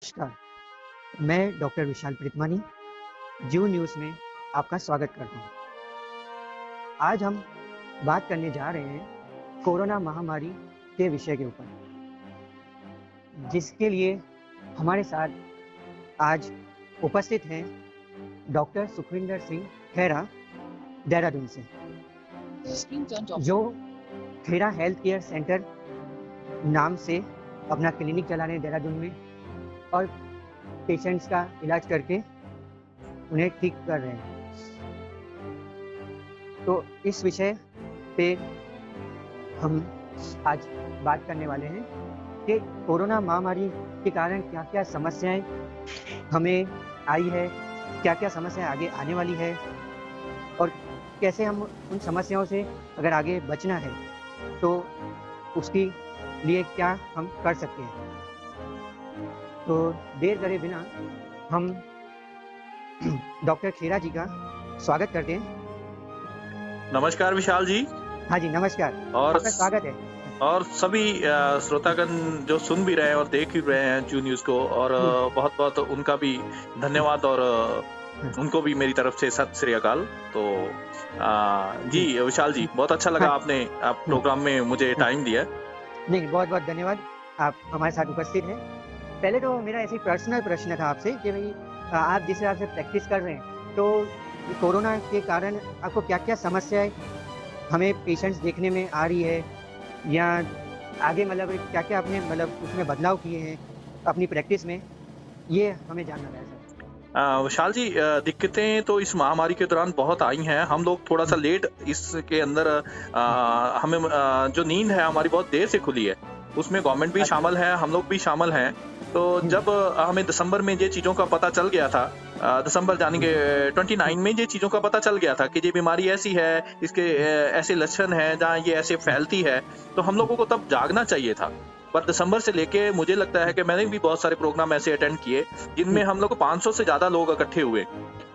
नमस्कार, मैं डॉक्टर विशाल प्रीतमानी जीव न्यूज़ में आपका स्वागत करता हूँ। आज हम बात करने जा रहे हैं कोरोना महामारी के विषय के ऊपर, जिसके लिए हमारे साथ आज उपस्थित हैं डॉक्टर सुखविंदर सिंह खेरा देहरादून से, जो खेरा हेल्थ केयर सेंटर नाम से अपना क्लिनिक चला रहे हैं देहरादून में और पेशेंट्स का इलाज करके उन्हें ठीक कर रहे हैं। तो इस विषय पे हम आज बात करने वाले हैं कि कोरोना महामारी के कारण क्या-क्या समस्याएं हमें आई है, क्या-क्या समस्याएं आगे आने वाली है और कैसे हम उन समस्याओं से अगर आगे बचना है तो उसके लिए क्या हम कर सकते हैं। तो देर करे बिना हम डॉक्टर खेरा जी का स्वागत करते हैं। नमस्कार विशाल जी। हाँ जी, नमस्कार। और आपका स्वागत है। और सभी श्रोतागण जो सुन भी रहे हैं और देख भी रहे हैं जू न्यूज़ को, और बहुत बहुत उनका भी धन्यवाद और उनको भी मेरी तरफ से सत श्री अकाल। तो जी विशाल जी, बहुत अच्छा लगा आपने प्रोग्राम में मुझे टाइम दिया। नहीं, बहुत बहुत धन्यवाद, आप हमारे साथ उपस्थित हैं। पहले तो मेरा ऐसे पर्सनल प्रश्न था आपसे कि भाई आप जिस हिसाब से प्रैक्टिस कर रहे हैं तो कोरोना के कारण आपको क्या-क्या समस्याएं हमें पेशेंट्स देखने में आ रही है या आगे मतलब क्या-क्या आपने मतलब उसमें बदलाव किए हैं अपनी प्रैक्टिस में, ये हमें जानना है सर। विशाल जी, दिक्कतें तो इस महामारी के दौरान बहुत आई हैं। हम लोग थोड़ा सा लेट इसके अंदर हमें जो नींद है हमारी बहुत देर से खुली है, उसमें गवर्नमेंट भी शामिल है, हम लोग भी शामिल हैं। तो जब हमें दिसंबर में ये चीज़ों का पता चल गया था, दिसंबर जाने के 29 में ये चीज़ों का पता चल गया था कि ये बीमारी ऐसी है, इसके ऐसे लक्षण हैं, जहाँ ये ऐसे फैलती है, तो हम लोगों को तब जागना चाहिए था। पर दिसंबर से लेके मुझे लगता है कि मैंने भी बहुत सारे प्रोग्राम ऐसे अटेंड किए जिनमें हम लोग 500 से ज़्यादा लोग इकट्ठे हुए,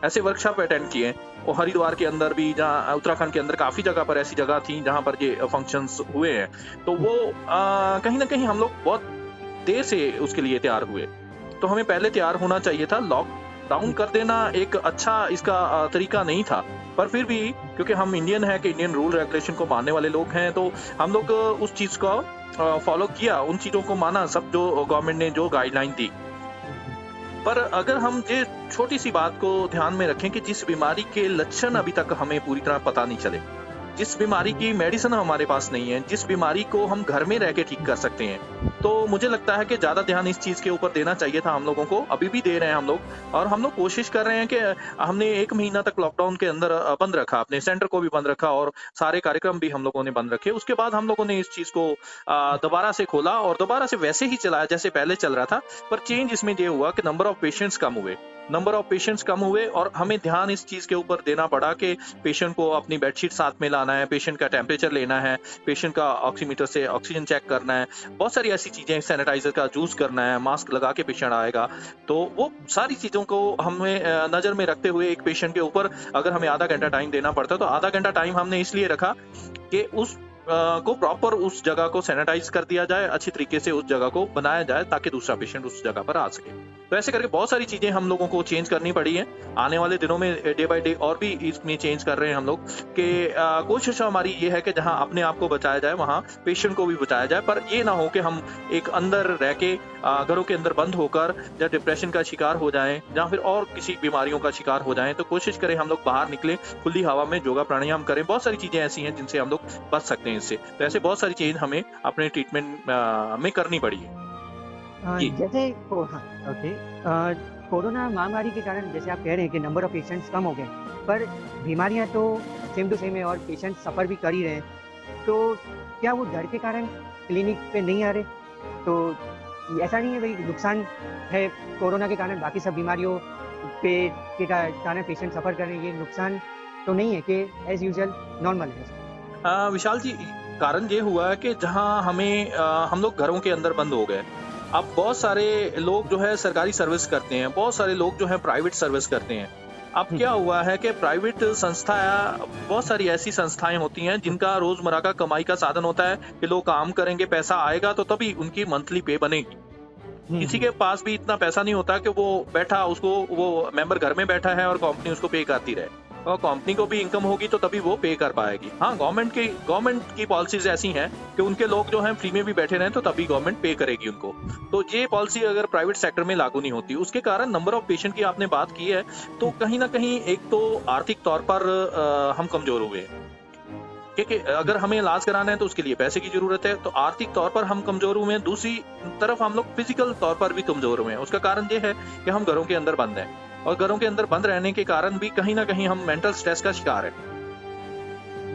ऐसे वर्कशॉप अटेंड किए। और हरिद्वार के अंदर भी, जहाँ उत्तराखंड के अंदर काफ़ी जगह पर ऐसी जगह थी जहाँ पर ये फंक्शंस हुए हैं। तो वो कहीं ना कहीं हम लोग बहुत देर से उसके लिए तैयार हुए, तो हमें पहले तैयार होना चाहिए था। लॉकडाउन कर देना एक अच्छा इसका तरीका नहीं था, पर फिर भी क्योंकि हम इंडियन हैं कि इंडियन रूल रेगुलेशन को मानने वाले लोग हैं, तो हम लोग उस चीज़ को फॉलो किया, उन चीज़ों को माना, सब जो गवर्नमेंट ने जो गाइडलाइन दी। पर अगर हम ये छोटी सी बात को ध्यान में रखें कि जिस बीमारी के लक्षण अभी तक हमें पूरी तरह पता नहीं चले, जिस बीमारी की मेडिसिन हमारे पास नहीं है, जिस बीमारी को हम घर में रह के ठीक कर सकते हैं, तो मुझे लगता है कि ज़्यादा ध्यान इस चीज़ के ऊपर देना चाहिए था हम लोगों को। अभी भी दे रहे हैं हम लोग, और हम लोग कोशिश कर रहे हैं कि हमने 1 महीना तक लॉकडाउन के अंदर बंद रखा, अपने सेंटर को भी बंद रखा और सारे कार्यक्रम भी हम लोगों ने बंद रखे। उसके बाद हम लोगों ने इस चीज़ को दोबारा से खोला और दोबारा से वैसे ही चलाया जैसे पहले चल रहा था। पर चेंज इसमें ये हुआ कि नंबर ऑफ पेशेंट्स कम हुए और हमें ध्यान इस चीज़ के ऊपर देना पड़ा कि पेशेंट को अपनी बेडशीट साथ में लाना है, पेशेंट का टेम्परेचर लेना है, पेशेंट का ऑक्सीमीटर से ऑक्सीजन चेक करना है, बहुत सारी ऐसी चीज़ें, सैनिटाइजर का यूज़ करना है, मास्क लगा के पेशेंट आएगा। तो वो सारी चीज़ों को हमें नज़र में रखते हुए एक पेशेंट के ऊपर अगर हमें आधा घंटा टाइम देना पड़ता है, तो आधा घंटा टाइम हमने इसलिए रखा कि उस को प्रॉपर उस जगह को सैनिटाइज कर दिया जाए, अच्छी तरीके से उस जगह को बनाया जाए ताकि दूसरा पेशेंट उस जगह पर आ सके। तो ऐसे करके बहुत सारी चीज़ें हम लोगों को चेंज करनी पड़ी हैं। आने वाले दिनों में डे बाय डे और भी इसमें चेंज कर रहे हैं हम लोग कि कोशिश हमारी ये है कि जहां अपने आप को बचाया जाए वहां पेशेंट को भी बचाया जाए। पर ये ना हो कि हम एक अंदर रह के घरों के अंदर बंद होकर या डिप्रेशन का शिकार हो जाएं या फिर और किसी बीमारियों का शिकार हो जाएं। तो कोशिश करें हम लोग बाहर निकलें, खुली हवा में योगा प्राणायाम करें। बहुत सारी चीज़ें ऐसी हैं जिनसे हम लोग बच सकते हैं इससे। तो ऐसे बहुत सारी चीज़ हमें अपने ट्रीटमेंट में करनी पड़ी है। जैसे कोरोना महामारी के कारण जैसे आप कह रहे हैं कि नंबर ऑफ पेशेंट्स कम हो गए, पर बीमारियां तो सेम टू सेम है और पेशेंट सफ़र भी कर ही रहे हैं। तो क्या वो डर के कारण क्लिनिक पे नहीं आ रहे? तो ऐसा नहीं है भाई नुकसान है कोरोना के कारण, बाकी सब बीमारियों पे के कारण पेशेंट सफ़र कर रहे हैं, ये नुकसान तो नहीं है कि एज यूजुअल नॉर्मल है? विशाल जी, कारण ये हुआ है कि जहाँ हमें हम लोग घरों के अंदर बंद हो गए। अब बहुत सारे लोग जो है सरकारी सर्विस करते हैं, बहुत सारे लोग जो है प्राइवेट सर्विस करते हैं। अब क्या हुआ है कि प्राइवेट संस्था, बहुत सारी ऐसी संस्थाएं होती हैं जिनका रोजमर्रा का कमाई का साधन होता है कि लोग काम करेंगे, पैसा आएगा तो तभी उनकी मंथली पे बनेगी। किसी के पास भी इतना पैसा नहीं होता कि वो बैठा, उसको वो मेंबर घर में बैठा है और कंपनी उसको पे करती रहे, और कंपनी को भी इनकम होगी तो तभी वो पे कर पाएगी। हाँ, गवर्नमेंट की पॉलिसीज ऐसी हैं कि उनके लोग जो हैं फ्री में भी बैठे रहें तो तभी गवर्नमेंट पे करेगी उनको। तो ये पॉलिसी अगर प्राइवेट सेक्टर में लागू नहीं होती, उसके कारण नंबर ऑफ पेशेंट की आपने बात की है, तो कहीं ना कहीं एक तो आर्थिक तौर पर हम कमजोर हुए हैं, क्योंकि अगर हमें इलाज कराना है तो उसके लिए पैसे की जरूरत है, तो आर्थिक तौर पर हम कमजोर हुए हैं। दूसरी तरफ हम लोग फिजिकल तौर पर भी कमजोर हुए हैं। उसका कारण ये है कि हम घरों के अंदर बंद हैं, और घरों के अंदर बंद रहने के कारण भी कहीं ना कहीं हम मेंटल स्ट्रेस का शिकार है।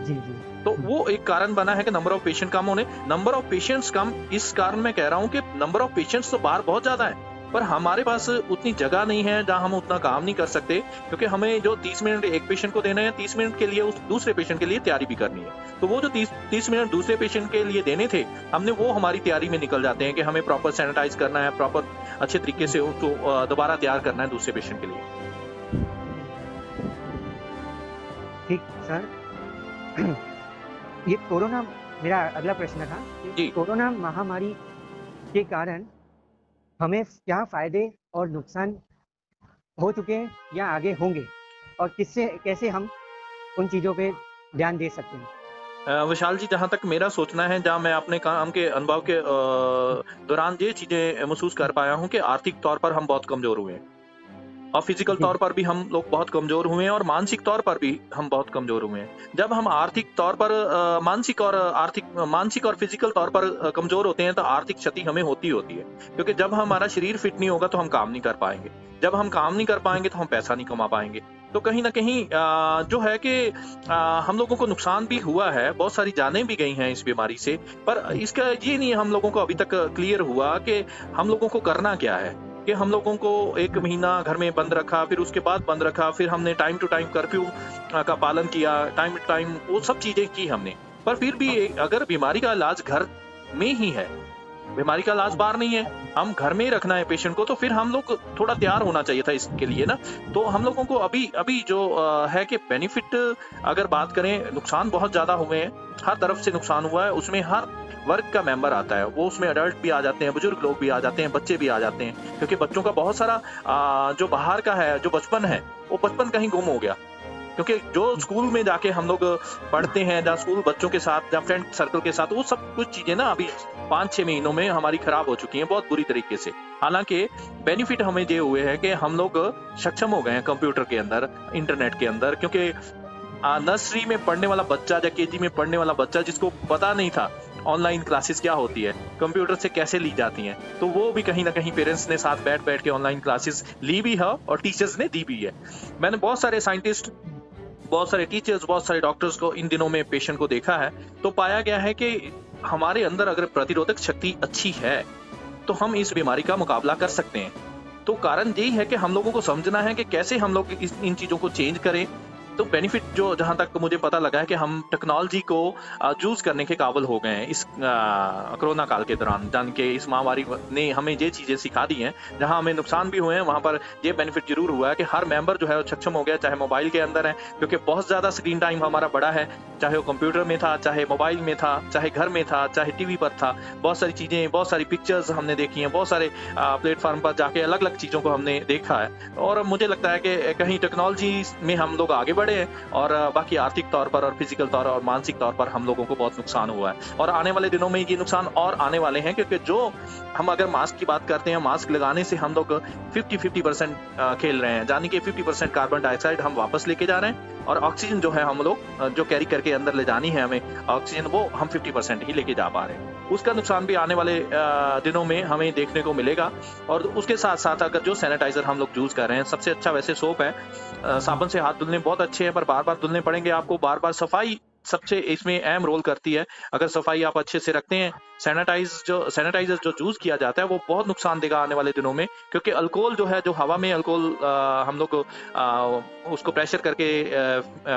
जी, जी। तो वो एक कारण बना है कि नंबर ऑफ पेशेंट कम होने। नंबर ऑफ पेशेंट्स कम इस कारण मैं कह रहा हूँ कि नंबर ऑफ पेशेंट्स तो बाहर बहुत ज्यादा है, पर हमारे पास उतनी जगह नहीं है जहां हम उतना काम नहीं कर सकते, क्योंकि हमें जो 30 मिनट एक पेशेंट को देना है, 30 मिनट के लिए उस दूसरे पेशेंट के लिए तैयारी भी करनी है। तो वो जो 30 मिनट दूसरे पेशेंट के लिए देने थे, हमने वो हमारी तैयारी में निकल जाते हैं कि हमें प्रॉपर सैनिटाइज करना है, प्रॉपर अच्छे तरीके से उसको दोबारा तैयार करना है दूसरे पेशेंट के लिए। ठीक सर। ये कोरोना, मेरा अगला प्रश्न था कि जी। कोरोना महामारी के कारण हमें क्या फायदे और नुकसान हो चुके हैं या आगे होंगे, और किससे कैसे हम उन चीज़ों पे ध्यान दे सकते हैं? विशाल जी, जहां तक मेरा सोचना है, जहां मैं अपने काम के अनुभव के दौरान ये चीजें महसूस कर पाया हूं कि आर्थिक तौर पर हम बहुत कमजोर हुए हैं, और फिजिकल जी, तौर पर भी हम लोग बहुत कमजोर हुए हैं, और मानसिक तौर पर भी हम बहुत कमजोर हुए हैं। जब हम आर्थिक तौर पर मानसिक और फिजिकल तौर पर कमजोर होते हैं, तो आर्थिक क्षति हमें होती है, क्योंकि जब हमारा शरीर फिट नहीं होगा तो हम काम नहीं कर पाएंगे, जब हम काम नहीं कर पाएंगे तो हम पैसा नहीं कमा पाएंगे। तो कहीं ना कहीं जो है कि हम लोगों को नुकसान भी हुआ है, बहुत सारी जानें भी गई हैं इस बीमारी से, पर इसका ये नहीं हम लोगों को अभी तक क्लियर हुआ कि हम लोगों को करना क्या है। कि हम लोगों को 1 महीना घर में बंद रखा, फिर उसके बाद बंद रखा, फिर हमने टाइम टू टाइम कर्फ्यू का पालन किया, टाइम टू टाइम वो सब चीजें की हमने, पर फिर भी अगर बीमारी का इलाज घर में ही है, बीमारी का इलाज बाहर नहीं है, हम घर में ही रखना है पेशेंट को, तो फिर हम लोग थोड़ा तैयार होना चाहिए था इसके लिए ना। तो हम लोगों को अभी जो है कि बेनिफिट अगर बात करें, नुकसान बहुत ज्यादा हुए हैं, हर तरफ से नुकसान हुआ है। उसमें हर वर्ग का मेंबर आता है, वो उसमें अडल्ट भी आ जाते हैं, बुजुर्ग लोग भी आ जाते हैं, बच्चे भी आ जाते हैं, क्योंकि बच्चों का बहुत सारा जो बाहर का है, जो बचपन है, वो बचपन कहीं गुम हो गया, क्योंकि जो स्कूल में जाके हम लोग पढ़ते हैं, जहाँ स्कूल बच्चों के साथ, जहाँ फ्रेंड सर्कल के साथ, वो सब कुछ चीजें ना अभी 5-6 महीनों में हमारी खराब हो चुकी हैं बहुत बुरी तरीके से। हालांकि बेनिफिट हमें ये हुए हैं कि हम लोग सक्षम हो गए हैं कंप्यूटर के अंदर, इंटरनेट के अंदर, क्योंकि नर्सरी में पढ़ने वाला बच्चा या केजी में पढ़ने वाला बच्चा जिसको पता नहीं था ऑनलाइन क्लासेस क्या होती है, कंप्यूटर से कैसे ली जाती हैं, तो वो भी कहीं ना कहीं पेरेंट्स ने साथ बैठ के ऑनलाइन क्लासेस ली भी है और टीचर्स ने दी भी है। मैंने बहुत सारे साइंटिस्ट, बहुत सारे टीचर्स, बहुत सारे डॉक्टर्स को इन दिनों में पेशेंट को देखा है, तो पाया गया है कि हमारे अंदर अगर प्रतिरोधक शक्ति अच्छी है तो हम इस बीमारी का मुकाबला कर सकते हैं। तो कारण यही है कि हम लोगों को समझना है कि कैसे हम लोग इन चीजों को चेंज करें। तो बेनिफिट जो जहां तक मुझे पता लगा है कि हम टेक्नोलॉजी को यूज करने के काबिल हो गए हैं इस कोरोना काल के दौरान, जान के इस महामारी ने हमें ये चीजें सिखा दी हैं। जहां हमें नुकसान भी हुए हैं, वहां पर ये बेनिफिट जरूर हुआ है कि हर मेंबर जो है वो सक्षम हो गया, चाहे मोबाइल के अंदर है, क्योंकि बहुत ज्यादा स्क्रीन टाइम हमारा बड़ा है, चाहे वो कंप्यूटर में था, चाहे मोबाइल में था, चाहे घर में था, चाहे टीवी पर था, बहुत सारी चीजें, बहुत सारी पिक्चर्स हमने देखी हैं, बहुत सारे प्लेटफॉर्म पर जाके अलग अलग चीजों को हमने देखा है। और मुझे लगता है कि कहीं टेक्नोलॉजी में हम लोग आगे बढ़े हैं, और बाकी आर्थिक तौर पर और फिजिकल तौर और मानसिक तौर पर हम लोगों को बहुत नुकसान हुआ है, और आने वाले दिनों में ये नुकसान और आने वाले हैं, क्योंकि जो हम अगर मास्क की बात करते हैं, मास्क लगाने से हम लोग 50% खेल रहे हैं, यानी कि 50% कार्बन डाइऑक्साइड हम वापस लेके जा रहे हैं, और ऑक्सीजन जो है हम लोग जो कैरी करके अंदर ले जानी है हमें ऑक्सीजन, वो हम 50% ही लेके जा पा रहे हैं। उसका नुकसान भी आने वाले दिनों में हमें देखने को मिलेगा। और उसके साथ साथ अगर जो सैनिटाइजर हम लोग यूज कर रहे हैं, सबसे अच्छा वैसे सोप है, साबुन से हाथ धुलने बहुत अच्छे हैं, पर बार बार धुलने पड़ेंगे आपको, बार बार सफाई सबसे इसमें अहम रोल करती है। अगर सफाई आप अच्छे से रखते हैं, सैनिटाइजर जो यूज किया जाता है वो बहुत नुकसान देगा आने वाले दिनों में, क्योंकि अल्कोहल जो है, जो हवा में अल्कोहल हम लोग उसको प्रेशर करके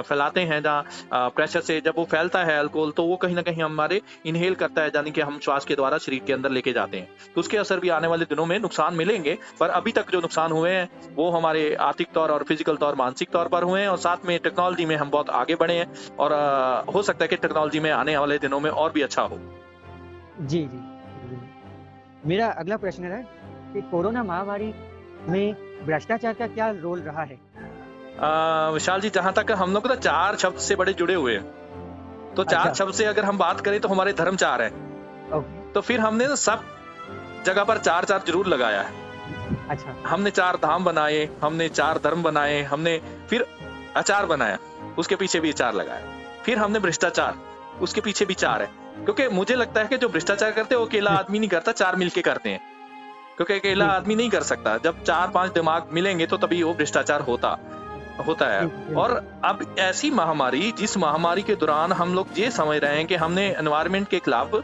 फैलाते हैं, जहाँ प्रेशर से जब वो फैलता है अल्कोहल, तो वो कहीं ना कहीं हमारे इनहेल करता है, यानी कि हम श्वास के द्वारा शरीर के अंदर लेके जाते हैं, तो उसके असर भी आने वाले दिनों में नुकसान मिलेंगे। पर अभी तक जो नुकसान हुए हैं वो हमारे आर्थिक तौर और फिजिकल तौर, मानसिक तौर पर हुए हैं, और साथ में टेक्नोलॉजी में हम बहुत आगे बढ़े हैं, और हो सकता है कि टेक्नोलॉजी में आने वाले दिनों में और भी अच्छा हो। जी, जी। मेरा अगला प्रश्न है कि कोरोना महामारी में भ्रष्टाचार का क्या रोल रहा है? विशाल जी, जहां तक हम लोग ना 4 शब्द से बड़े जुड़े हुए हैं, तो 4 अच्छा। शब्द से अगर हम बात करें तो हमारे धर्म 4 हैं। ओके। तो फिर हमने ना सब जगह पर 4-4 जरूर लगाया है। अच्छा। हमने 4 धाम बनाए, हमने 4 धर्म बनाए, हमने फिर अचार बनाया, उसके पीछे भी 4 लगाया। फिर हमने भ्रष्टाचार, उसके पीछे भी 4 है। क्योंकि मुझे लगता है कि जो भ्रष्टाचार करते हैं वो अकेला आदमी नहीं करता, 4 मिलके करते हैं। क्योंकि अकेला आदमी नहीं कर सकता, जब 4-5 दिमाग मिलेंगे तो तभी वो भ्रष्टाचार होता है। और अब ऐसी महामारी, जिस महामारी के दौरान हम लोग ये समझ रहे हैं कि हमने एनवायरनमेंट के खिलाफ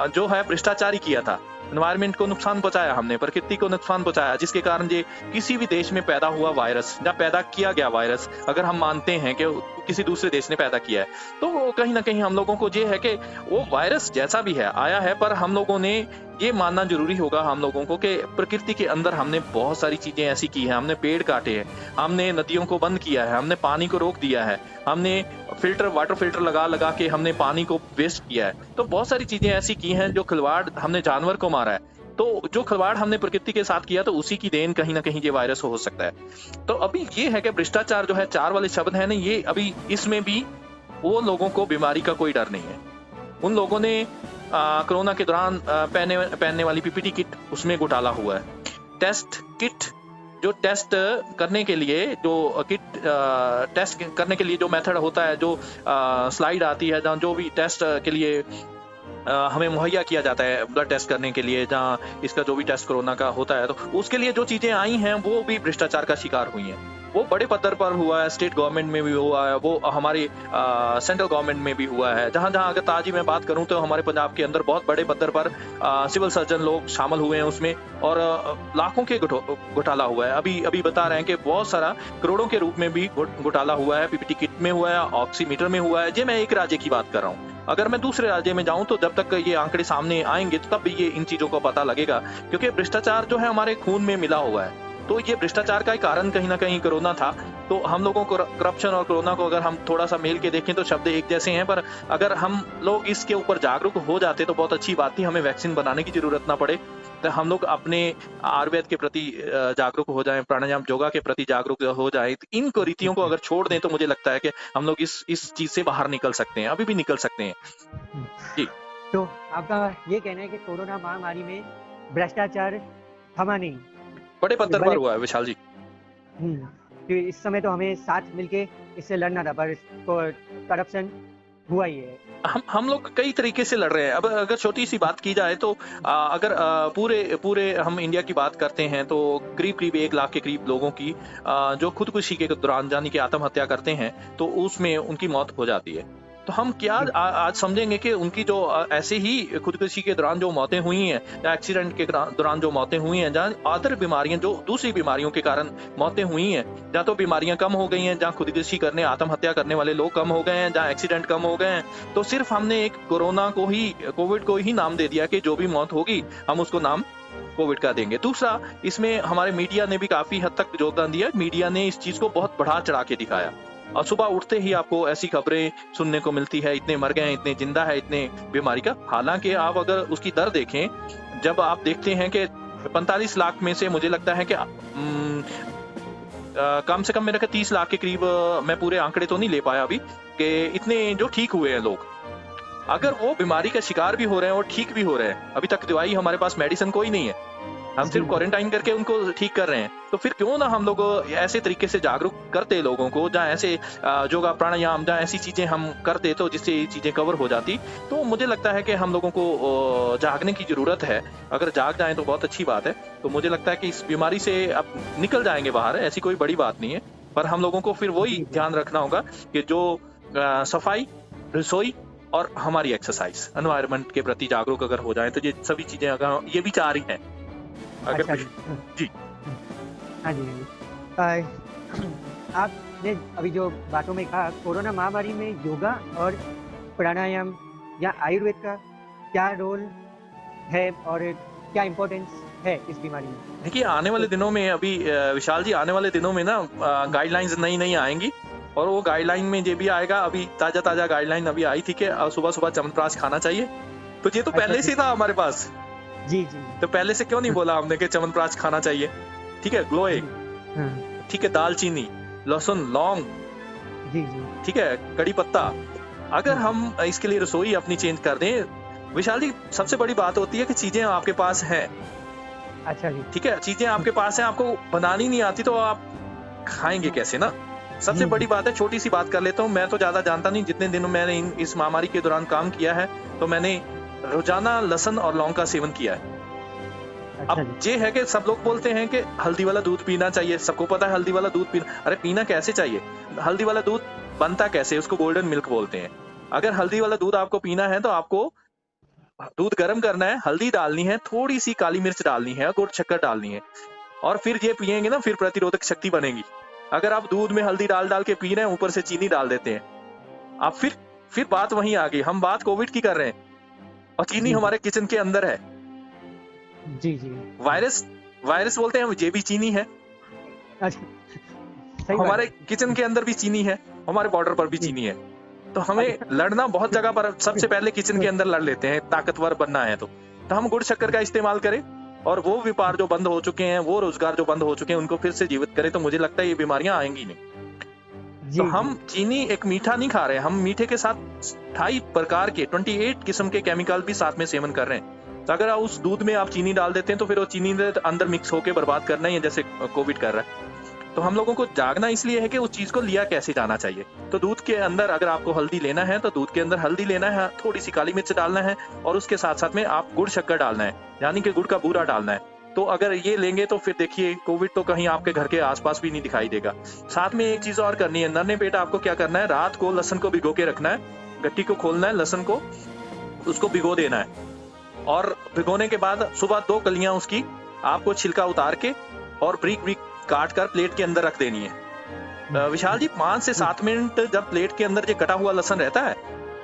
जो है भ्रष्टाचार ही किया था, एनवायरनमेंट को नुकसान पहुंचाया, हमने प्रकृति को नुकसान पहुंचाया, जिसके कारण ये किसी भी देश में पैदा हुआ वायरस या पैदा किया गया वायरस, अगर हम मानते हैं कि किसी दूसरे देश ने पैदा किया है, तो कहीं ना कहीं हम लोगों को ये है कि वो वायरस जैसा भी है आया है, पर हम लोगों ने ये मानना जरूरी होगा हम लोगों को कि प्रकृति के अंदर हमने बहुत सारी चीजें ऐसी की हैं। हमने पेड़ काटे हैं, हमने नदियों को बंद किया है, हमने पानी को रोक दिया है, हमने वाटर फिल्टर लगा के हमने पानी को वेस्ट किया है। तो बहुत सारी चीजें ऐसी की हैं, जो खिलवाड़ हमने जानवर को मारा है। तो जो खिलवाड़ हमने प्रकृति के साथ किया, तो उसी की देन कहीं ना कहीं ये वायरस हो सकता है। तो अभी ये है कि भ्रष्टाचार जो है, 4 वाले शब्द है ना, ये अभी इसमें भी वो लोगों को बीमारी का कोई डर नहीं है। उन लोगों ने कोरोना के दौरान पहनने वाली पीपीटी किट, उसमें घोटाला हुआ है। टेस्ट किट, जो टेस्ट करने के लिए जो मेथड होता है, जो स्लाइड आती है, जहाँ जो भी टेस्ट के लिए हमें मुहैया किया जाता है, ब्लड टेस्ट करने के लिए, जहाँ इसका जो भी टेस्ट कोरोना का होता है, तो उसके लिए जो चीजें आई हैं वो भी भ्रष्टाचार का शिकार हुई हैं। वो बड़े पद्धर पर हुआ है, स्टेट गवर्नमेंट में भी हुआ है, वो हमारी सेंट्रल गवर्नमेंट में भी हुआ है। जहां जहां अगर ताजी मैं बात करूं तो हमारे पंजाब के अंदर बहुत बड़े पद्धर पर सिविल सर्जन लोग शामिल हुए हैं उसमें, और लाखों के घोटाला हुआ है। अभी बता रहे हैं कि बहुत सारा करोड़ों के रूप में भी घोटाला हुआ है, पीपीटी किट में हुआ है, ऑक्सीमीटर में हुआ है। ये मैं एक राज्य की बात कर रहा हूँ। अगर मैं दूसरे राज्य में जाऊं तो जब तक ये आंकड़े सामने आएंगे तो तब भी ये इन चीजों का पता लगेगा, क्योंकि भ्रष्टाचार जो है हमारे खून में मिला हुआ है। तो ये भ्रष्टाचार का कारण कहीं ना कहीं कोरोना था। तो हम लोगों को करप्शन और कोरोना को अगर हम थोड़ा सा मेल के देखें तो शब्द एक जैसे हैं, पर अगर हम लोग इसके ऊपर जागरूक हो जाते तो बहुत अच्छी बात थी। हमें वैक्सीन बनाने की जरूरत ना पड़े, तो हम लोग अपने आयुर्वेद के प्रति जागरूक हो जाएं, प्राणायाम योगा के प्रति जागरूक हो जाएं। तो इन रीतियों को अगर छोड़ दें तो मुझे लगता है कि हम लोग इस चीज से बाहर निकल सकते हैं, अभी भी निकल सकते हैं जी। तो आपका ये कहना है कि कोरोना महामारी में भ्रष्टाचार थमा नहीं, बड़े पद्धर पर हुआ है विशाल जी। तो इस समय तो हमें साथ मिलके इससे लड़ना था, पर करप्शन हुआ ही है। हम लोग कई तरीके से लड़ रहे हैं। अब अगर छोटी सी बात की जाए तो अगर पूरे हम इंडिया की बात करते हैं तो करीब 1 लाख के करीब लोगों की जो खुदकुशी के दौरान यानी कि आत्महत्या करते हैं, तो उसमें उनकी मौत हो जाती है। तो हम क्या आज समझेंगे कि उनकी जो ऐसे ही खुदकुशी के दौरान जो मौतें हुई हैं, या एक्सीडेंट के दौरान जो मौतें हुई हैं, जहाँ अदर बीमारियां, जो दूसरी बीमारियों के कारण मौतें हुई हैं, जहाँ तो बीमारियां कम हो गई हैं, जहाँ खुदकुशी करने, आत्महत्या करने वाले लोग कम हो गए हैं, जहाँ एक्सीडेंट कम हो गए हैं, तो सिर्फ हमने एक कोविड को ही नाम दे दिया कि जो भी मौत होगी हम उसको नाम कोविड का देंगे। दूसरा, इसमें हमारे मीडिया ने भी काफी हद तक योगदान दिया। मीडिया ने इस चीज को बहुत बढ़ा चढ़ा के दिखाया, और सुबह उठते ही आपको ऐसी खबरें सुनने को मिलती है, इतने मर गए हैं, इतने जिंदा है, इतने बीमारी का। हालांकि आप अगर उसकी दर देखें, जब आप देखते हैं कि 45 लाख में से मुझे लगता है कि कम से कम मेरे 30 लाख के करीब, मैं पूरे आंकड़े तो नहीं ले पाया अभी, कि इतने जो ठीक हुए हैं लोग, अगर वो बीमारी का शिकार भी हो रहे हैं और ठीक भी हो रहे हैं, अभी तक दवाई हमारे पास, मेडिसिन कोई नहीं है, हम सिर्फ क्वारंटाइन करके उनको ठीक कर रहे हैं, तो फिर क्यों ना हम लोग ऐसे तरीके से जागरूक करते लोगों को, जहाँ ऐसे योगा प्राणायाम, जहाँ ऐसी चीजें हम करते तो जिससे ये चीजें कवर हो जाती। तो मुझे लगता है कि हम लोगों को जागने की जरूरत है। अगर जाग जाएं तो बहुत अच्छी बात है। तो मुझे लगता है कि इस बीमारी से अब निकल जाएंगे बाहर, ऐसी कोई बड़ी बात नहीं है। पर हम लोगों को फिर वही ध्यान रखना होगा कि जो सफाई, रसोई और हमारी एक्सरसाइज, एनवायरनमेंट के प्रति जागरूक अगर हो जाए तो ये सभी चीजें, अगर ये भी 4 ही हैं। अच्छा जी, हाँ जी। आपने अभी जो बातों में कहा, कोरोना महामारी में योगा और प्राणायाम या आयुर्वेद का क्या रोल है और क्या इम्पोर्टेंस है इस बीमारी में? देखिए, आने वाले दिनों में अभी विशाल जी, आने वाले दिनों में ना गाइडलाइंस नई आएंगी, और वो गाइडलाइन में ये भी आएगा, अभी ताजा गाइडलाइन अभी आई थी कि सुबह च्यवनप्राश खाना चाहिए। तो ये तो पहले से था हमारे पास, जी, जी। तो पहले से क्यों नहीं बोला हमने कि च्यवनप्राश खाना चाहिए? ठीक है, ग्लोए, हाँ, ठीक है, दालचीनी, लहसुन, लौंग, जी, जी। ठीक है, कड़ी पत्ता। अगर हम इसके लिए रसोई अपनी चेंज कर दें, विशाल जी, सबसे बड़ी बात होती है कि चीजें आपके पास हैं, अच्छा जी। ठीक है, चीजें आपके पास हैं, आपको बनानी नहीं आती तो आप खाएंगे कैसे ना? सबसे जी, बड़ी जी। बात है, छोटी सी बात कर लेता हूँ, मैं तो ज्यादा जानता नहीं, जितने दिनों मैंने इस महामारी के दौरान काम किया है, तो मैंने रोजाना लहसुन और लौंग का सेवन किया है। अच्छा अब जी। ये है कि सब लोग बोलते हैं कि हल्दी वाला दूध पीना चाहिए, सबको पता है हल्दी वाला दूध पीना, अरे पीना कैसे चाहिए? हल्दी वाला दूध बनता कैसे? उसको गोल्डन मिल्क बोलते हैं। अगर हल्दी वाला दूध आपको पीना है तो आपको दूध गर्म करना है, हल्दी डालनी है, थोड़ी सी काली मिर्च डालनी है, गुड़ शक्कर डालनी है, और फिर ये पिएंगे ना, फिर प्रतिरोधक शक्ति बनेगी। अगर आप दूध में हल्दी डाल डाल के पी रहे हैं, ऊपर से चीनी डाल देते हैं, आप फिर बात वहीं आ गई। हम बात कोविड की कर रहे हैं और चीनी जी, जी। हमारे किचन के अंदर है। जी, जी। वायरस वायरस बोलते हैं ये भी चीनी है, अच्छा, सही बात हमारे है। किचन के अंदर भी चीनी है, हमारे बॉर्डर पर भी जी। चीनी है। तो हमें लड़ना बहुत जगह पर, सबसे पहले किचन के अंदर लड़ लेते हैं, ताकतवर बनना है तो हम गुड़ शक्कर का इस्तेमाल करें, और वो व्यापार जो बंद हो चुके हैं, वो रोजगार जो बंद हो चुके हैं, उनको फिर से जीवित करें, तो मुझे लगता है ये बीमारियां आएंगी नहीं। तो जी, हम जी। चीनी एक मीठा नहीं खा रहे हैं, हम मीठे के साथ 28 प्रकार के 28 किस्म के केमिकल भी साथ में सेवन कर रहे हैं। तो अगर आप उस दूध में आप चीनी डाल देते हैं तो फिर वो चीनी अंदर मिक्स होकर बर्बाद करना ही है, जैसे कोविड कर रहा है। तो हम लोगों को जागना इसलिए है कि उस चीज को लिया कैसे जाना चाहिए। तो दूध के अंदर अगर आपको हल्दी लेना है तो दूध के अंदर हल्दी लेना है, थोड़ी सी काली मिर्च डालना है, और उसके साथ साथ में आप गुड़ शक्कर डालना है, यानी कि गुड़ का बूरा डालना है। तो अगर ये लेंगे तो फिर देखिए कोविड तो कहीं आपके घर के आसपास भी नहीं दिखाई देगा। साथ में एक चीज और करनी है, नन्हे पेट आपको क्या करना है, रात को लहसुन को भिगो के रखना है, गट्टी को खोलना है, लहसुन को उसको भिगो देना है, और भिगोने के बाद सुबह 2 कलियां उसकी आपको छिलका उतार के और ब्रीक ब्रीक काट कर प्लेट के अंदर रख देनी है। विशाल जी, 5 से 7 मिनट जब प्लेट के अंदर ये कटा हुआ लहसुन रहता है,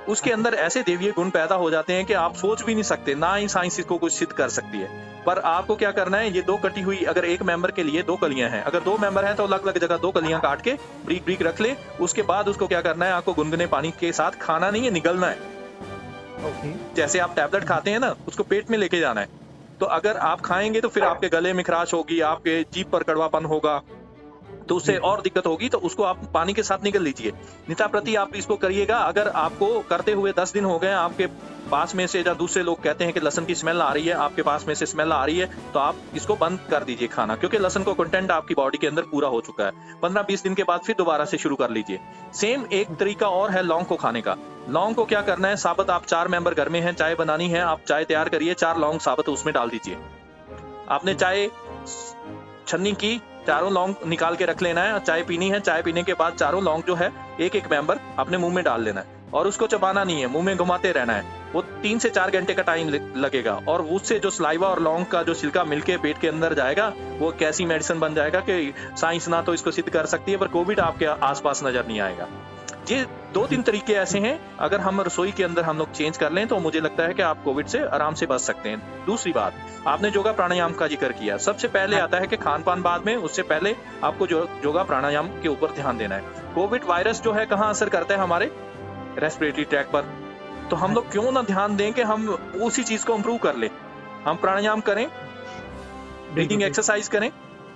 उसके अंदर ऐसे देवीय गुण पैदा हो जाते हैं कि आप सोच भी नहीं सकते, ना ही साइंस इसको कुछ सिद्ध कर सकती है। पर आपको क्या करना है, ये 2 कटी हुई, अगर एक मेंबर के लिए 2 कलियां हैं, अगर 2 मेंबर हैं तो अलग अलग जगह 2 कलियां काट के ब्रीक ब्रीक रख ले। उसके बाद उसको क्या करना है, आपको गुनगुने पानी के साथ खाना नहीं है, निगलना है। ओके। जैसे आप टैबलेट खाते हैं ना, उसको पेट में लेके जाना है। तो अगर आप खाएंगे तो फिर आपके गले में खराश होगी, आपके जीभ पर कड़वापन होगा, तो उससे और दिक्कत होगी, तो उसको आप पानी के साथ निगल लीजिए। निता प्रति आप इसको करिएगा। अगर आपको करते हुए 10 दिन हो गए, आपके पास में से या दूसरे लोग कहते हैं कि लहसुन की स्मेल आ रही है, आपके पास में से स्मेल आ रही है, तो आप इसको बंद कर दीजिए खाना, क्योंकि लहसुन का कंटेंट आपकी बॉडी के अंदर पूरा हो चुका है। 15-20 दिन के बाद फिर दोबारा से शुरू कर लीजिए। सेम एक तरीका और है लौंग को खाने का। लौंग को क्या करना है, साबुत, आप 4 मेंबर घर में हैं, चाय बनानी है, आप चाय तैयार करिए, 4 लौंग साबुत उसमें डाल दीजिए। आपने चाय छन्नी की, चारों लौंग निकाल के रख लेना है, और चाय पीनी है, चाय पीने के बाद चारों लौंग जो है एक एक मेंबर अपने मुंह में डाल लेना है, और उसको चबाना नहीं है, मुंह में घुमाते रहना है। वो 3 से 4 घंटे का टाइम लगेगा, और उससे जो सलाइवा और लौंग का जो छिलका मिलके पेट के अंदर जाएगा, वो कैसी मेडिसिन बन जाएगा कि साइंस ना तो इसको सिद्ध कर सकती है, पर कोविड आपके आसपास नजर नहीं आएगा। ये 2-3 तरीके ऐसे हैं, अगर हम रसोई के अंदर हम लोग चेंज कर लें तो मुझे लगता है कि आप कोविड से आराम से बच सकते हैं। दूसरी बात, आपने योगा प्राणायाम का जिक्र किया, सबसे पहले आता है कि खान पान बाद में, उससे पहले आपको योगा प्राणायाम के ऊपर ध्यान देना है। कोविड वायरस जो है कहाँ असर करता है, हमारे रेस्पिरेटरी ट्रैक पर। तो हम लोग क्यों ना ध्यान दें कि हम उसी चीज को इम्प्रूव कर ले। हम प्राणायाम करें, ब्रीदिंग एक्सरसाइज करें,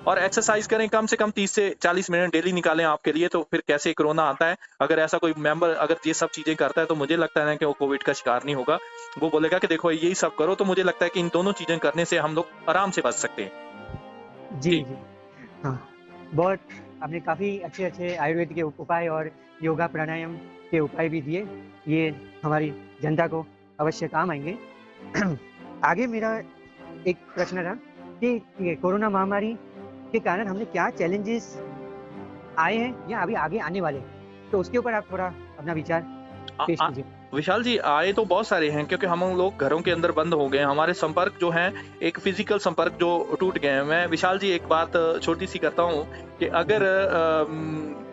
और एक्सरसाइज करें कम से कम 30 से 40 मिनट डेली निकालें आपके लिए। तो फिर कैसे कोरोना आता है, अगर ऐसा कोई मेंबर अगर ये सब चीजें करता है, तो मुझे लगता है कि वो कोविड का शिकार नहीं होगा। वो बोलेगा कि देखो यही सब करो, तो मुझे लगता है कि इन दोनों चीजें करने से हम लोग आराम से बच सकते हैं। जी, जी। हाँ, बहुत आपने काफ़ी अच्छे-अच्छे आयुर्वेद के उपाय और योगा प्राणायाम के उपाय भी दिए। ये हमारी जनता को अवश्य काम आएँगे। आगे मेरा एक प्रश्न था कि ये कोरोना महामारी के कारण हमने क्या चैलेंजेस आए हैं या अभी आगे आने वाले हैं? तो उसके ऊपर आप थोड़ा अपना विचार पेश कीजिए। विशाल जी, आए तो बहुत सारे हैं, क्योंकि हम लोग घरों के अंदर बंद हो गए हैं, हमारे संपर्क जो हैं, एक फिजिकल संपर्क जो टूट गए हैं। मैं विशाल जी एक बात छोटी सी करता हूँ कि अगर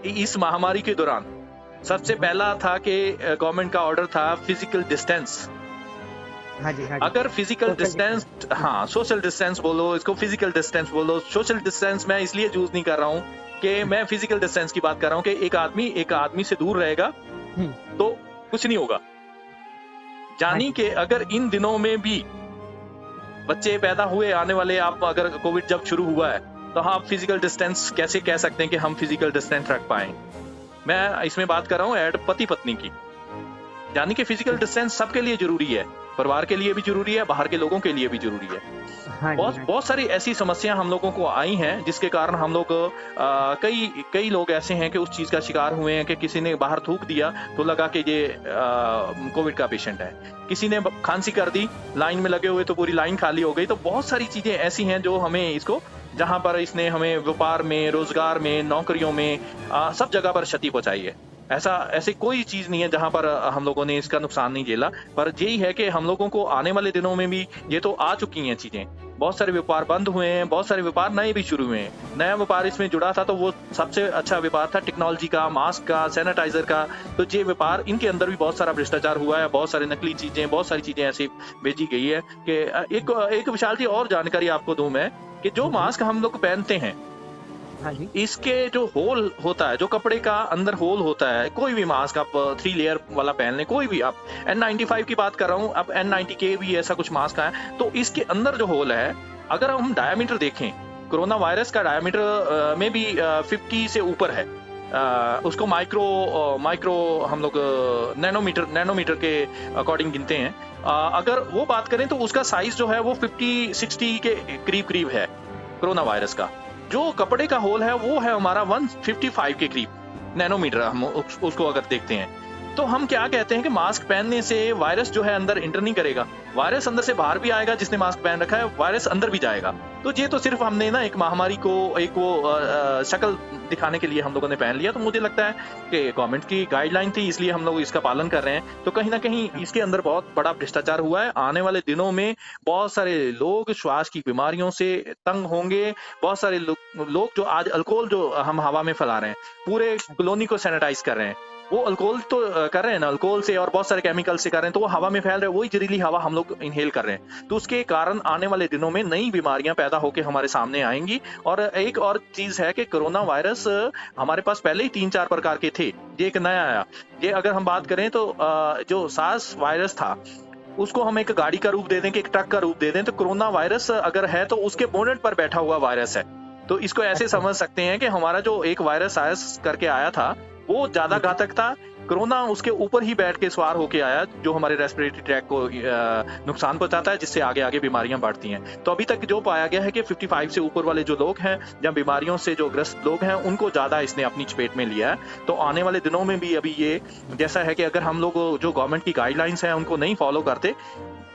इस महामारी के दौरान सबसे पहला था कि गवर्नमेंट का ऑर्डर था फिजिकल डिस्टेंस। हाँ जी, हाँ जी। अगर फिजिकल सोशल डिस्टेंस, हाँ सोशल डिस्टेंस बोलो, इसको फिजिकल डिस्टेंस बोलो, सोशल डिस्टेंस मैं इसलिए यूज नहीं कर रहा हूँ कि मैं फिजिकल डिस्टेंस की बात कर रहा हूँ कि एक आदमी से दूर रहेगा तो कुछ नहीं होगा। यानी कि अगर इन दिनों में भी बच्चे पैदा हुए आने वाले, आप अगर कोविड जब शुरू हुआ है तो आप फिजिकल डिस्टेंस कैसे कह सकते हैं कि हम फिजिकल डिस्टेंस रख पाए? मैं इसमें बात कर रहा हूँ ऐड पति पत्नी की, यानी कि फिजिकल डिस्टेंस सबके लिए जरूरी है, परिवार के लिए भी जरूरी है, बाहर के लोगों के लिए भी जरूरी है। हाँ जी, बहुत हाँ जी। बहुत सारी ऐसी समस्याएं हम लोगों को आई हैं जिसके कारण हम लोग कई कई लोग ऐसे हैं कि उस चीज का शिकार हुए हैं कि किसी ने बाहर थूक दिया तो लगा कि ये कोविड का पेशेंट है, किसी ने खांसी कर दी, लाइन में लगे हुए तो पूरी लाइन खाली हो गई। तो बहुत सारी चीजें ऐसी हैं जो हमें इसको, जहां पर इसने हमें व्यापार में, रोजगार में, नौकरियों में, सब जगह पर क्षति पहुंचाई है। ऐसी कोई चीज नहीं है जहां पर हम लोगों ने इसका नुकसान नहीं झेला। पर यही है कि हम लोगों को आने वाले दिनों में भी ये तो आ चुकी हैं चीजें, बहुत सारे व्यापार बंद हुए हैं, बहुत सारे व्यापार नए भी शुरू हुए हैं। नया व्यापार इसमें जुड़ा था तो वो सबसे अच्छा व्यापार था टेक्नोलॉजी का, मास्क का, सैनिटाइजर का। तो ये व्यापार, इनके अंदर भी बहुत सारा भ्रष्टाचार हुआ है, बहुत सारी नकली चीजें, बहुत सारी चीजें ऐसी भेजी गई है कि एक विशाल जी और जानकारी आपको दूं मैं कि जो मास्क हम लोग पहनते हैं, हाँ जी। इसके जो होल होता है, जो कपड़े का अंदर होल होता है, कोई भी मास्क आप 3 लेयर वाला पहन लें, कोई भी, आप N95 की बात कर रहा हूँ, अब N90K भी ऐसा कुछ मास्क है, तो इसके अंदर जो होल है, अगर हम डायमीटर देखें, कोरोना वायरस का डायमीटर में भी 50 से ऊपर है। उसको माइक्रो हम लोग नैनोमीटर के अकॉर्डिंग गिनते हैं। अगर वो बात करें तो उसका साइज जो है वो 50-60 के करीब है कोरोना वायरस का। जो कपड़े का होल है वो है हमारा 155 के करीब नैनोमीटर, हम उसको अगर देखते हैं तो हम क्या कहते हैं कि मास्क पहनने से वायरस जो है अंदर इंटर नहीं करेगा, वायरस अंदर से बाहर भी आएगा, जिसने मास्क पहन रखा है वायरस अंदर भी जाएगा। तो ये तो सिर्फ हमने ना एक महामारी को एक वो शक्ल दिखाने के लिए हम लोगों ने पहन लिया। तो मुझे लगता है कि गवर्नमेंट की गाइडलाइन थी, इसलिए हम लोग इसका पालन कर रहे हैं। तो कहीं ना कहीं इसके अंदर बहुत बड़ा भ्रष्टाचार हुआ है। आने वाले दिनों में बहुत सारे लोग श्वास की बीमारियों से तंग होंगे। बहुत सारे लोग जो आज अल्कोहल जो हम हवा में फैला रहे हैं, पूरे कॉलोनी को सैनिटाइज कर रहे हैं, वो अल्कोहल तो कर रहे हैं ना, अल्कोहल से और बहुत सारे केमिकल से कर रहे हैं, तो वो हवा में फैल रहे हैं, वही जहरीली हवा हम लोग इनहेल कर रहे हैं। तो उसके कारण आने वाले दिनों में नई बीमारियां पैदा होकर हमारे सामने आएंगी। और एक और चीज है कि कोरोना वायरस हमारे पास पहले ही 3-4 प्रकार के थे, ये एक नया आया। ये अगर हम बात करें तो जो सार्स वायरस था उसको हम एक गाड़ी का रूप दे दें कि एक ट्रक का रूप दे दें, तो कोरोना वायरस अगर है तो उसके बोनेट पर बैठा हुआ वायरस है। तो इसको ऐसे समझ सकते हैं कि हमारा जो एक वायरस सार्स करके आया था वो ज्यादा घातक था, कोरोना उसके ऊपर ही बैठ के सवार होके आया, जो हमारे रेस्पिरेटरी ट्रैक को नुकसान पहुंचाता है, जिससे आगे आगे बीमारियां बढ़ती हैं। तो अभी तक जो पाया गया है कि 55 से ऊपर वाले जो लोग हैं या बीमारियों से जो ग्रस्त लोग हैं, उनको ज्यादा इसने अपनी चपेट में लिया है। तो आने वाले दिनों में भी अभी ये जैसा है कि अगर हम लोग जो गवर्नमेंट की गाइडलाइंस हैं उनको नहीं फॉलो करते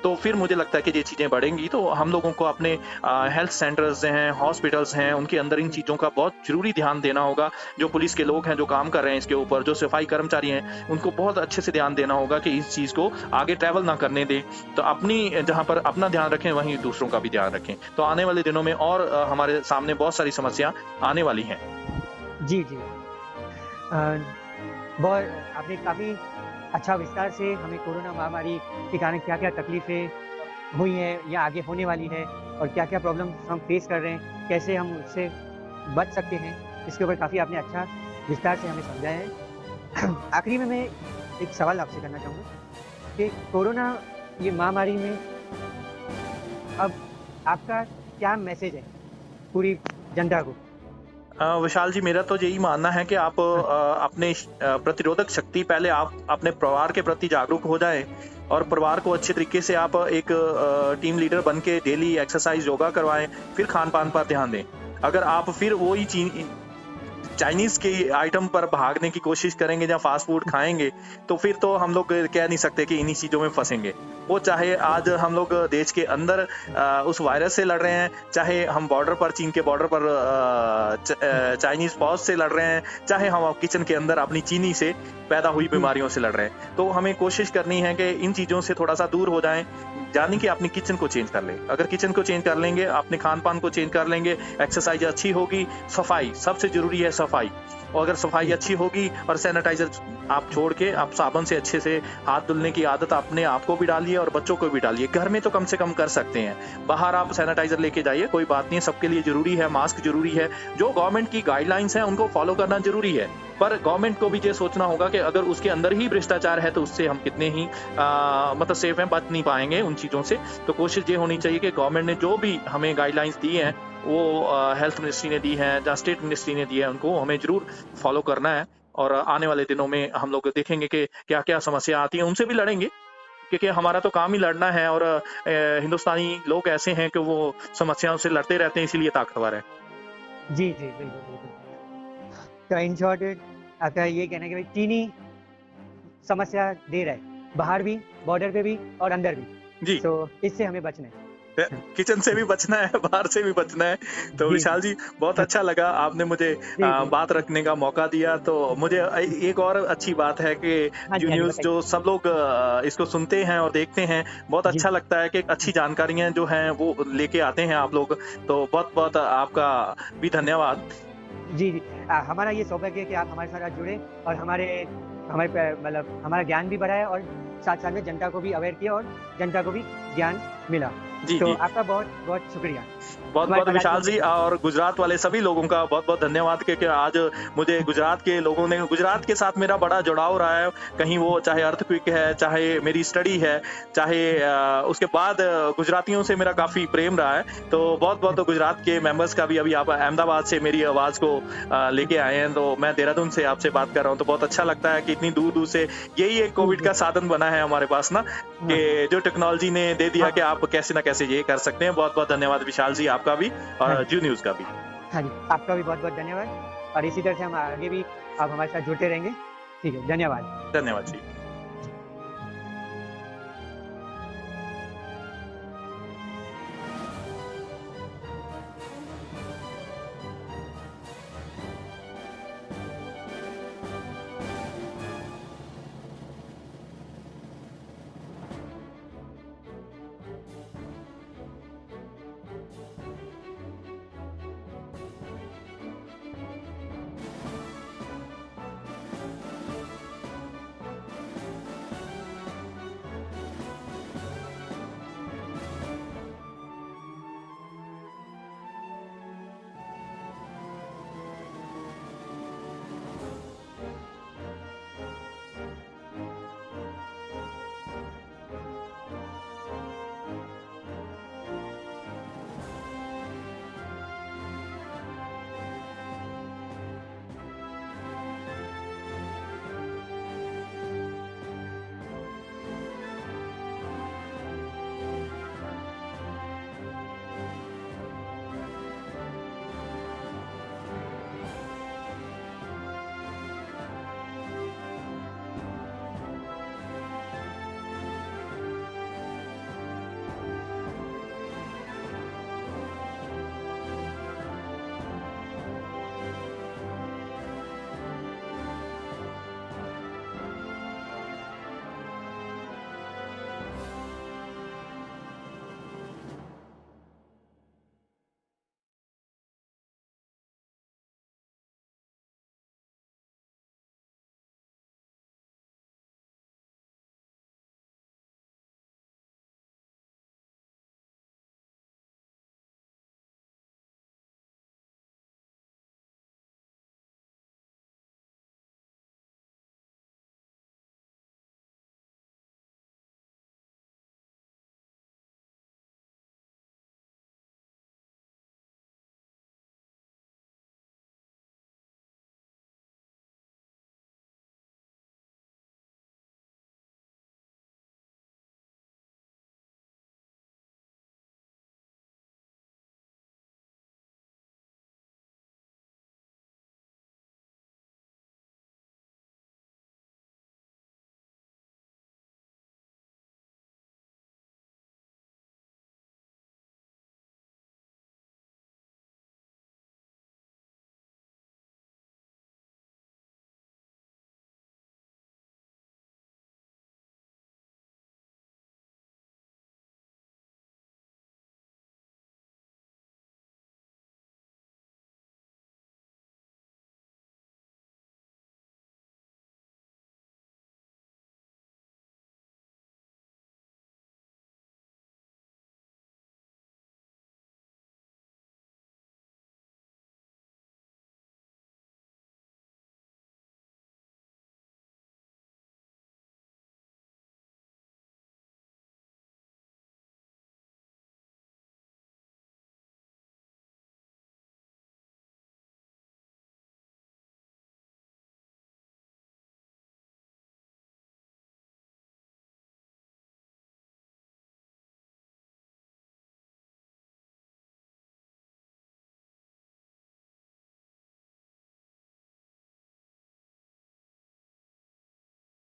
तो फिर मुझे लगता है कि ये चीजें बढ़ेंगी। तो हम लोगों को अपने हेल्थ सेंटर्स हैं, हॉस्पिटल्स हैं, उनके अंदर इन चीजों का बहुत जरूरी ध्यान देना होगा। जो पुलिस के लोग हैं जो काम कर रहे हैं इसके ऊपर, जो सफाई कर्मचारी हैं, उनको बहुत अच्छे से ध्यान देना होगा कि इस चीज को आगे ट्रैवल ना करने दें। तो अपनी जहां पर अपना ध्यान रखें वहीं दूसरों का भी ध्यान रखें। तो आने वाले दिनों में और हमारे सामने बहुत सारी समस्या आने वाली हैं। जी, जी। बहुत आपने काफ़ी अच्छा विस्तार से हमें कोरोना महामारी के कारण क्या-क्या तकलीफ़ें हुई हैं या आगे होने वाली है और क्या-क्या प्रॉब्लम्स हम फेस कर रहे हैं, कैसे हम उससे बच सकते हैं, इसके ऊपर काफ़ी आपने अच्छा विस्तार से हमें समझाया है। आखिरी में मैं एक सवाल आपसे करना चाहूँगा कि कोरोना ये महामारी में अब आपका क्या मैसेज है पूरी जनता को? विशाल जी, मेरा तो यही मानना है कि आप अपने प्रतिरोधक शक्ति, पहले आप अपने परिवार के प्रति जागरूक हो जाएं और परिवार को अच्छे तरीके से आप एक टीम लीडर बन के डेली एक्सरसाइज, योगा करवाएं, फिर खान पान पर ध्यान दें। अगर आप फिर वही चाइनीज के आइटम पर भागने की कोशिश करेंगे या फास्ट फूड खाएंगे तो फिर तो हम लोग कह नहीं सकते कि इन्हीं चीजों में फंसेंगे। वो चाहे आज हम लोग देश के अंदर उस वायरस से लड़ रहे हैं, चाहे हम बॉर्डर पर, चीन के बॉर्डर पर चाइनीज फौज से लड़ रहे हैं, चाहे हम किचन के अंदर अपनी चीनी से पैदा हुई बीमारियों से लड़ रहे हैं। तो हमें कोशिश करनी है कि इन चीजों से थोड़ा सा दूर हो जाएं, यानी कि अपनी किचन को चेंज कर लें। अगर किचन को चेंज कर लेंगे, अपने खान पान को चेंज कर लेंगे, एक्सरसाइज अच्छी होगी, सफाई सबसे जरूरी है। सफाई, और अगर सफाई अच्छी होगी और सैनिटाइजर आप छोड़ के आप साबुन से अच्छे से हाथ धुलने की आदत अपने आप को भी डालिए और बच्चों को भी डालिए। घर में तो कम से कम कर सकते हैं, बाहर आप सैनिटाइजर लेके जाइए, कोई बात नहीं, सबके लिए जरूरी है, मास्क जरूरी है। जो गवर्नमेंट की गाइडलाइंस हैं उनको फॉलो करना जरूरी है, पर गवर्नमेंट को भी ये सोचना होगा कि अगर उसके अंदर ही भ्रष्टाचार है तो उससे हम कितने ही मतलब सेफ हैं, बच नहीं पाएंगे उन चीज़ों से। तो कोशिश ये होनी चाहिए कि गवर्नमेंट ने जो भी हमें गाइडलाइंस दी हैं वो हेल्थ मिनिस्ट्री ने दी है या स्टेट मिनिस्ट्री ने दी है, उनको हमें जरूर फॉलो करना है। और आने वाले दिनों में हम लोग देखेंगे कि क्या क्या समस्या आती है, उनसे भी लड़ेंगे, क्योंकि हमारा तो काम ही लड़ना है। और हिंदुस्तानी लोग ऐसे हैं कि वो समस्याओं से लड़ते रहते हैं, इसीलिए ताकतवर है। जी, जी, बिल्कुल, बिल्कुल। तो इन शॉर्ट आपका ये कहना है कि भाई चीनी समस्या दे रहा है, बाहर भी, बॉर्डर पे भी और अंदर भी। जी। तो इससे हमें बचना है। किचन से भी बचना है, बाहर से भी बचना है। तो जी, विशाल जी, बहुत अच्छा लगा, आपने मुझे जी, जी। बात रखने का मौका दिया। तो मुझे एक और अच्छी बात है कि हाँ जी, जो हाँ जी, न्यूज़ बताइए। जो सब लोग इसको सुनते हैं और देखते हैं, बहुत जी, अच्छा लगता है कि अच्छी जानकारियाँ जो हैं वो लेके आते हैं आप लोग। तो बहुत-बहुत आपका भी धन्यवाद। जी, जी। हमारा ये सौभाग्य है कि आप हमारे साथ आज जुड़े और हमारे पे मतलब हमारा ज्ञान भी बढ़ाया और साथ-साथ में जनता को भी अवेयर किया और जनता को भी ज्ञान मिला। जी, तो जी। आपका बहुत-बहुत शुक्रिया। बहुत हमारे बहुत पास विशाल आज जी और गुजरात वाले सभी लोगों का बहुत बहुत धन्यवाद, क्योंकि आज मुझे गुजरात के लोगों ने, गुजरात के साथ मेरा बड़ा जुड़ाव रहा है। कहीं वो चाहे अर्थक्वेक है, चाहे मेरी स्टडी है, चाहे उसके बाद गुजरातियों से मेरा काफ़ी प्रेम रहा है। तो बहुत बहुत गुजरात के मेंबर्स का भी, अभी आप अहमदाबाद से मेरी आवाज़ को लेके आए हैं, तो मैं देहरादून से आपसे बात कर रहा हूँ। तो बहुत अच्छा लगता है कि इतनी दूर दूर से यही एक कोविड का साधन बना है हमारे पास ना, कि जो टेक्नोलॉजी ने दे दिया कि आप कैसे ना कैसे ये कर सकते हैं। बहुत बहुत धन्यवाद विशाल जी, आपका भी और जी न्यूज़ का भी। हाँ जी, आपका भी बहुत-बहुत धन्यवाद और इसी तरह से हम आगे भी आप हमारे साथ जुड़ते रहेंगे। ठीक है, धन्यवाद। धन्यवाद जी।